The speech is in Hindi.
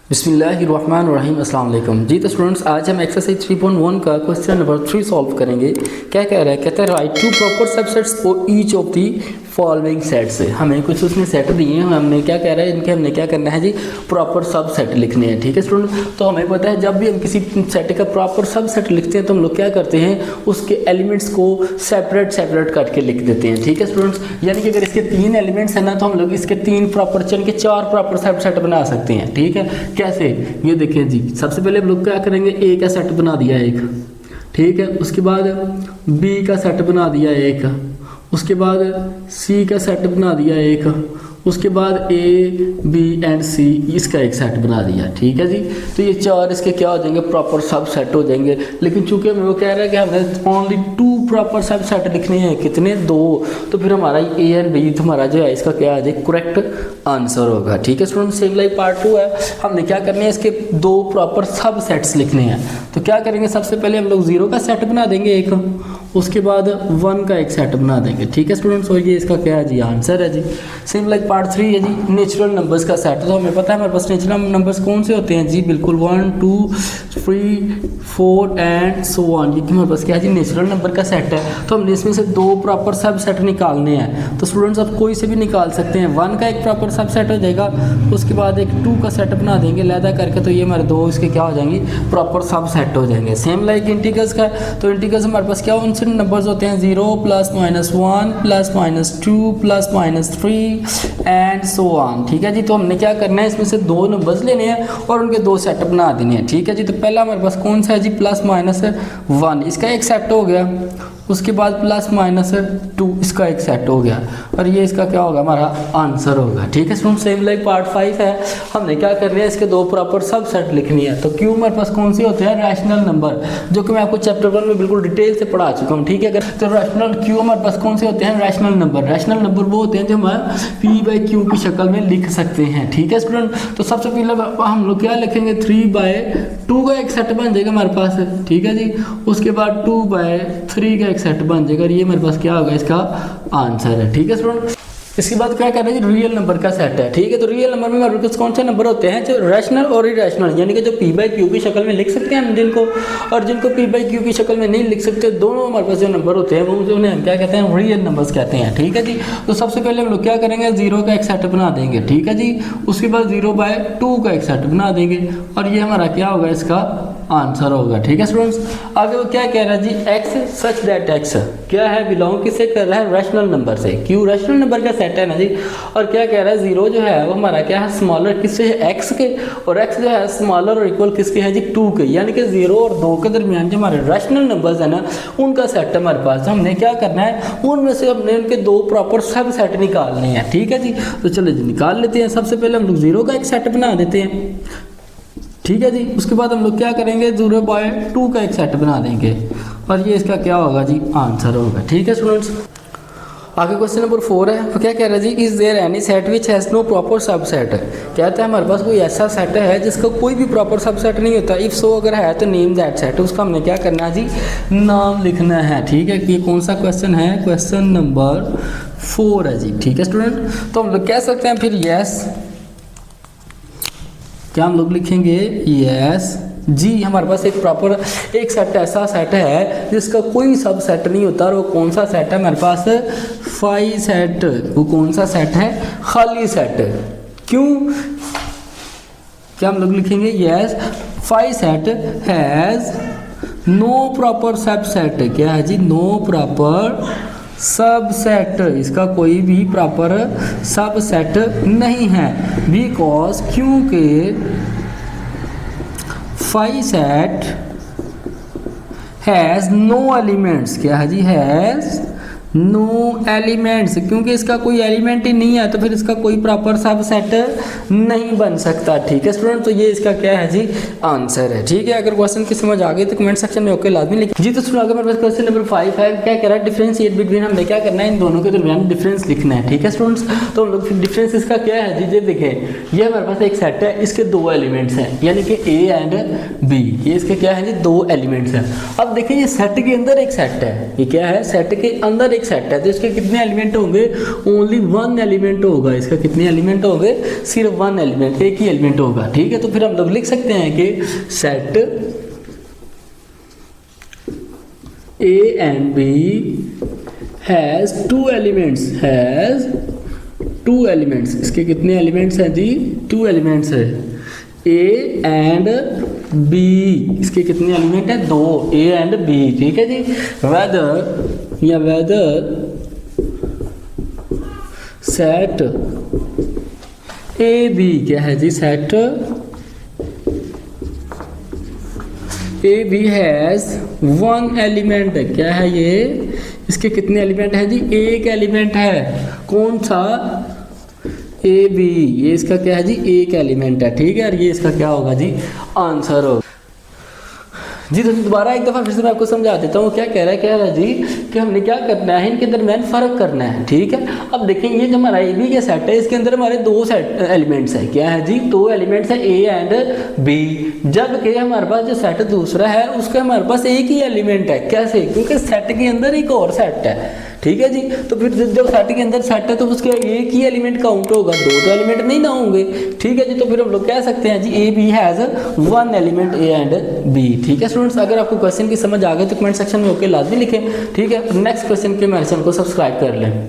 बिस्मिल्लाहिर्रहमानिर्रहीम अस्सलाम वालेकुम। जी तो स्टूडेंट्स, आज हम एक्सरसाइज 3.1 का क्वेश्चन नंबर 3 सॉल्व करेंगे। क्या कह रहा है? कहता है write two proper subsets for each of the following sets. हमें कुछ उसने सेट दिए हैं, हमने क्या कह रहा है, इनके हमने क्या करना है जी, प्रॉपर सब सेट लिखने हैं। ठीक है स्टूडेंट, तो हमें पता है जब भी हम किसी सेट का प्रॉपर सब सेट लिखते हैं तो हम लोग क्या करते हैं, उसके एलिमेंट्स को सेपरेट करके लिख देते हैं। ठीक है स्टूडेंट्स, यानी कि अगर इसके 3 एलिमेंट्स हैं ना तो हम लोग इसके 3 प्रॉपर चन के 4 प्रॉपर सब सेट बना सकते हैं। ठीक है, कैसे, ये देखिए जी, सबसे पहले हम लोग क्या करेंगे, ए का सेट बना दिया एक, ठीक है, उसके बाद बी का सेट बना दिया एक, उसके बाद सी का सेट बना दिया एक, उसके बाद ए बी एंड सी इसका एक सेट बना दिया। ठीक है जी, तो ये 4 इसके क्या हो जाएंगे, प्रॉपर सब सेट हो जाएंगे। लेकिन चूंकि हमें वो कह रहा है कि हमें ओनली 2 प्रॉपर सब सेट लिखने हैं, कितने, 2, तो फिर हमारा ए एंड बी हमारा जो है इसका क्या आ जाए, करेक्ट आंसर होगा। ठीक है स्टूडेंट, सेम लाइक पार्ट 2 है, हमने क्या करने हैं, इसके 2 प्रॉपर सब सेट्स लिखने हैं। तो क्या करेंगे, सबसे पहले हम लोग 0 का सेट बना देंगे एक, उसके बाद 1 का एक सेट बना देंगे। ठीक है स्टूडेंट्स, और ये इसका क्या है जी, आंसर है जी। सेम लाइक पार्ट 3 है जी, नेचुरल नंबर्स का सेट। तो हमें पता है हमारे पास नेचुरल नंबर्स कौन से होते हैं जी, बिल्कुल 1 2 3 4 एंड सो ऑन। ये हमारे पास क्या है जी, नेचुरल नंबर का सेट है। तो हमने इसमें से 2 प्रॉपर सब सेट निकालने हैं। तो स्टूडेंट्स आप कोई से भी निकाल सकते हैं। 1 का एक प्रॉपर सब सेट हो जाएगा, उसके बाद एक 2 का सेट बना देंगे लैदा करके, तो ये हमारे 2 इसके क्या हो जाएंगे, प्रॉपर सब सेट हो जाएंगे। सेम लाइक इंटीग्रल्स का, तो इंटीग्रल्स हमारे पास क्या उनसे नंबर्स होते हैं, 0 +- 1 +- 2 +- 3 एंड सो ऑन। ठीक है जी, तो हमने क्या करना है, इसमें से 2 नंबर्स लेने हैं और उनके 2 सेट बना देने हैं। ठीक है जी, तो पहला हमारे पास कौन सा है जी, +-1, इसका एक सेट हो गया, उसके बाद +-2 इसका एक सेट हो गया, और ये इसका क्या होगा, हमारा आंसर होगा। ठीक है स्टूडेंट, सेम लाइक पार्ट 5 है, हमने क्या करना है, इसके 2 प्रॉपर सब सेट लिखनी है। तो क्यों हमारे पास कौन सी होते हैं, रैशनल नंबर, जो कि मैं आपको चैप्टर 1 में बिल्कुल डिटेल से पढ़ा चुका हूँ। ठीक है, अगर तो रैशनल क्यू हमारे पास कौन से होते हैं, रैशनल नंबर। रैशनल नंबर वो होते हैं जो हम P/Q की शक्ल में लिख सकते हैं। ठीक है स्टूडेंट, तो सबसे पहले हम लोग क्या लिखेंगे, 3/2 का एक सेट बन जाएगा हमारे पास। ठीक है जी, उसके बाद 2/3 का सेट बन जाएगा, ये मेरे पास क्या होगा, इसका आंसर है। ठीक है स्टूडेंट, इसके बाद क्या कर रहे हैं, रियल नंबर का सेट है। ठीक है, तो रियल नंबर में हमारे पास कौन से नंबर होते हैं, जो रैशनल और इरेशनल, यानी कि जो P/Q की शक्ल में लिख सकते हैं हम जिनको, और जिनको P/Q की शक्ल में नहीं लिख सकते, दोनों हमारे पास जो नंबर होते हैं वो उन्हें हम क्या कहते हैं, रियल नंबर्स कहते हैं। ठीक है जी, तो सबसे पहले हम लोग क्या करेंगे, 0 का एक सेट बना देंगे। ठीक है जी, उसके बाद 0/2 का एक सेट बना देंगे, और ये हमारा क्या होगा, इसका आंसर होगा। ठीक है स्टूडेंट्स, आगे वो क्या कह रहा है जी, x सच दैट x क्या है, बिलोंग किससे कर रहा है, रैशनल नंबर से। क्यों, रैशनल नंबर का सेट है ना जी। और क्या कह रहा है, 0 जो है वो हमारा क्या है, स्मॉलर किससे है, x के, और x जो है स्मॉलर और इक्वल किसके है जी, 2 के, यानी कि 0 और 2 के दरमियान जो हमारे रैशनल नंबर्स है ना, उनका सेट है हमारे पास। हमने क्या करना है, उनमें से हमने उनके 2 प्रॉपर सब सेट निकालने हैं। ठीक है जी, तो चलो जी निकाल लेते हैं। सबसे पहले हम लोग 0 का एक सेट बना देते हैं। ठीक है जी, उसके बाद हम लोग क्या करेंगे, 0/2 का एक सेट बना देंगे, और ये इसका क्या होगा जी, आंसर होगा। ठीक है स्टूडेंट्स, आगे क्वेश्चन नंबर 4 है, तो क्या कह रहा है जी, is there any set which has no proper subset. कहता है हमारे पास कोई ऐसा सेट है जिसका कोई भी प्रॉपर सबसेट नहीं होता। इफ सो अगर है तो नेम दैट सेट, उसका हमने क्या करना है जी, नाम लिखना है। ठीक है, ये कौन सा क्वेश्चन है, क्वेश्चन नंबर 4 है जी। ठीक है स्टूडेंट, तो हम लोग कह सकते हैं फिर यस, क्या हम लोग लिखेंगे, यस जी, हमारे पास एक प्रॉपर एक सेट, ऐसा सेट है जिसका कोई सब सेट नहीं होता। और वो कौन सा सेट है हमारे पास, फाई सेट। वो कौन सा सेट है, खाली सेट। क्यों, क्या हम लोग लिखेंगे, yes phi set has no proper subset. क्या है जी, नो प्रॉपर सब सेट, इसका कोई भी प्रॉपर सब सेट नहीं है। बिकॉज, क्योंकि phi set has no elements. क्या है जी, हैज़ नो एलिमेंट्स, क्योंकि इसका कोई एलिमेंट ही नहीं है तो फिर इसका कोई प्रॉपर सब सेट नहीं बन सकता। ठीक है स्टूडेंट, तो ये इसका क्या है जी, आंसर है। ठीक है, अगर क्वेश्चन की समझ आ गई तो कमेंट सेक्शन में ओके लाजमी लिखिए जी। तो स्टूडेंट, अगर मेरे पास क्वेश्चन नंबर 5 है, क्या कह रहा है, डिफरेंशिएट बिटवीन, हमने क्या करना है, इन दोनों के दरमियान डिफरेंस लिखना है। ठीक है स्टूडेंट्स, तो हम लोग डिफरेंस इसका क्या है जी, ये देखें, ये हमारे पास एक सेट है, इसके 2 एलिमेंट्स हैं, यानी कि A एंड B, ये इसके क्या है जी, 2 एलिमेंट्स हैं। अब देखिए, ये सेट के अंदर एक सेट है, ये क्या है, सेट के अंदर एक सेट है तो इसके कितने एलिमेंट होंगे, ओनली वन एलिमेंट होगा। इसका कितने एलिमेंट होंगे, सिर्फ वन एलिमेंट, एक ही एलिमेंट होगा। ठीक है, तो फिर हम लोग लिख सकते हैं कि set A and B has two elements, इसके कितने एलिमेंट्स हैं जी, 2 एलिमेंट्स है। A and B, इसके कितने एलिमेंट हैं, 2, A and B। ठीक है जी, whether सेट A B क्या है जी, set A B has one element, क्या है ये, इसके कितने एलिमेंट है जी, एक एलिमेंट है। कौन सा, ए बी, ये इसका क्या है जी, एक एलिमेंट है। ठीक है, और ये इसका क्या होगा जी, आंसर होगा जी। तो दोबारा एक दफ़ा फिर से मैं आपको समझा देता हूँ क्या कह रहा है जी कि हमने क्या करना है, इनके दरमियान फ़र्क करना है। ठीक है, अब देखें ये जो हमारा ए बी का सेट है इसके अंदर हमारे 2 एलिमेंट्स हैं, क्या है जी, 2 एलिमेंट्स हैं ए एंड बी। जबकि हमारे पास जो सेट दूसरा है उसका हमारे पास एक ही एलिमेंट है। कैसे, क्योंकि सेट के अंदर एक और सेट है। ठीक है जी, तो फिर जब सेट के अंदर सेट है तो उसके एक ही एलिमेंट काउंट होगा, 2 तो एलिमेंट नहीं ना होंगे। ठीक है जी, तो फिर हम लोग कह सकते हैं जी A B has one element A and B. ठीक है स्टूडेंट्स, अगर आपको क्वेश्चन की समझ आ गई तो कमेंट सेक्शन में ओके लाजमी लिखें। ठीक है, नेक्स्ट क्वेश्चन के मेरे चैनल को सब्सक्राइब कर लें।